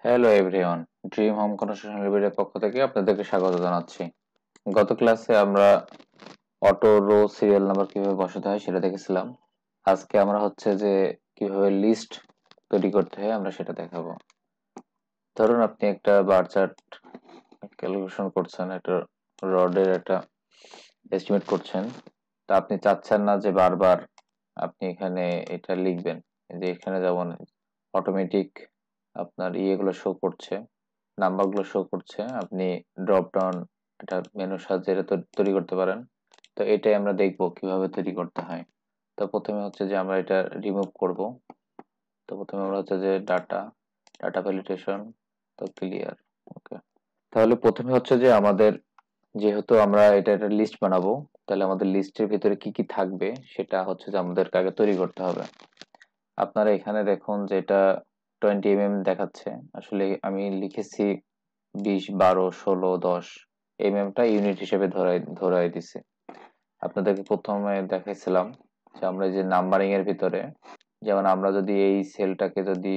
Hello everyone, dream home construction লিমিটেডের পক্ষ থেকে আপনাদেরকে স্বাগত জানাচ্ছি। গত ক্লাসে আমরা অটো রো সিরিয়াল নাম্বার কিভাবে বসাতে হয় সেটা দেখেছিলাম। আজকে আমরা হচ্ছে যে কিভাবে লিস্ট তৈরি করতে হয় আমরা সেটা দেখাবো। ধরুন আপনি একটা বার চার্ট ক্যালকুলেশন করছেন, একটা রডের একটা এস্টিমেট করছেন। তা আপনি চাচ্ছেন না যে বারবার আপনি এখানে এটা লিখবেন, যে এখানে যেমন অটোমেটিক আপনার ইয়েগুলো শো করছে, নাম্বারগুলো শো করছে, আপনি ড্রপ ডাউন এটা মেনুর সাহায্যে এটা তৈরি করতে পারেন। তো এটাই আমরা দেখব কিভাবে তৈরি করতে হয়। তো প্রথমে হচ্ছে যে আমরা এটা রিমুভ করব। তো প্রথমে আমরা হচ্ছে যে ডাটা ভ্যালিডেশন, তো ক্লিয়ার। ওকে, তাহলে প্রথমে হচ্ছে যে আমাদের, যেহেতু আমরা এটা একটা লিস্ট বানাবো, তাহলে আমাদের লিস্টের ভিতরে কি কি থাকবে সেটা হচ্ছে যে আমাদেরকে আগে তৈরি করতে হবে। আপনারা এখানে দেখুন যে এটা 20 দেখাচ্ছে, আসলে আমি লিখেছি 20, 12, 16, 10। টা ইউনিট হিসেবে ধরাই দিছে। আপনাদেরকে প্রথমে দেখাইছিলাম যে আমরা এই যে নাম্বারিং এর ভিতরে, যেমন আমরা যদি এই সেলটাকে যদি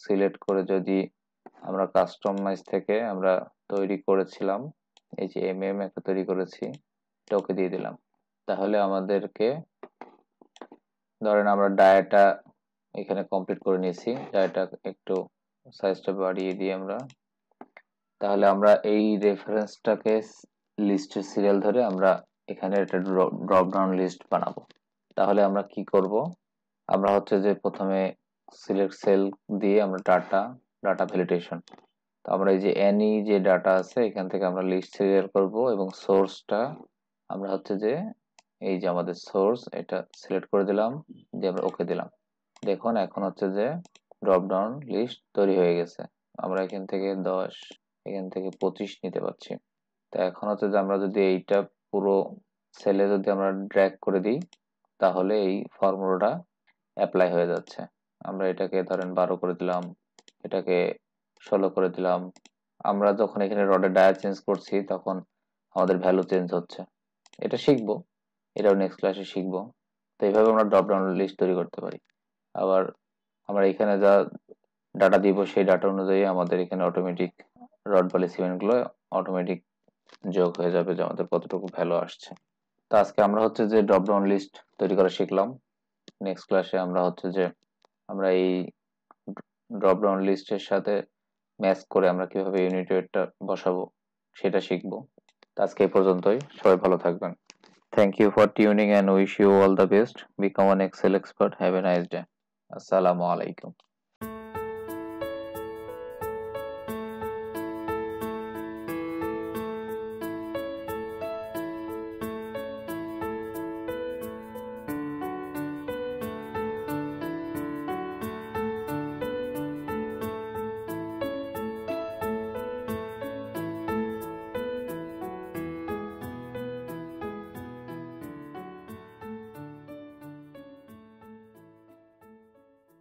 সিলেক্ট করে যদি আমরা কাস্টমাইজ থেকে আমরা তৈরি করেছিলাম, এই যে একটা তৈরি করেছি, এটা ওকে দিয়ে দিলাম। তাহলে আমাদেরকে, ধরেন আমরা ডায়াটা এখানে কমপ্লিট করে নিয়েছি, ডায়াটা একটু সাইজটা বাড়িয়ে দিই আমরা। তাহলে আমরা এই রেফারেন্সটাকে লিস্টের সিরিয়াল ধরে আমরা এখানে একটা ড্রপ ডাউন লিস্ট বানাবো। তাহলে আমরা কি করব, আমরা হচ্ছে যে প্রথমে সিলেক্ট সেল দিয়ে আমরা ডাটা ভ্যালিডেশন, তো আমরা এই যে এনি যে ডাটা আছে এখান থেকে আমরা লিস্ট সিরিয়াল করব এবং সোর্সটা আমরা হচ্ছে যে এই যে আমাদের সোর্স এটা সিলেক্ট করে দিলাম, দিয়ে আমরা ওকে দিলাম। দেখুন এখন হচ্ছে যে ড্রপ ডাউন লিস্ট তৈরি হয়ে গেছে। আমরা এখান থেকে 10, এখান থেকে 25 নিতে পারছি। তো এখন হচ্ছে যে আমরা যদি এইটা পুরো সেলে যদি আমরা ড্র্যাগ করে দিই, তাহলে এই ফর্মুলাটা অ্যাপ্লাই হয়ে যাচ্ছে। আমরা এটাকে ধরেন 12 করে দিলাম, এটাকে 16 করে দিলাম। আমরা যখন এখানে রডের ডায়া চেঞ্জ করছি তখন আমাদের ভ্যালু চেঞ্জ হচ্ছে। এটা শিখবো, এটাও নেক্সট ক্লাসে শিখবো। তো এইভাবে আমরা ড্রপ ডাউন লিস্ট তৈরি করতে পারি। আবার আমরা এখানে যা ডাটা দিব সেই ডাটা অনুযায়ী আমাদের এখানে অটোমেটিক রড বলে সিমেন্টগুলো অটোমেটিক যোগ হয়ে যাবে যে আমাদের কতটুকু ভ্যালু আসছে। তো আজকে আমরা হচ্ছে যে ড্রপ ডাউন লিস্ট তৈরি করা শিখলাম। নেক্সট ক্লাসে আমরা হচ্ছে যে আমরা এই ড্রপ ডাউন লিস্টের সাথে ম্যাচ করে আমরা কিভাবে ইউনিট ওয়েটটা বসাবো সেটা শিখবো। তো আজকে এই পর্যন্তই, সবাই ভালো থাকবেন। Thank you for tuning and wish you all the best. Become an Excel expert. Have a nice day. আসসালামু আলাইকুম।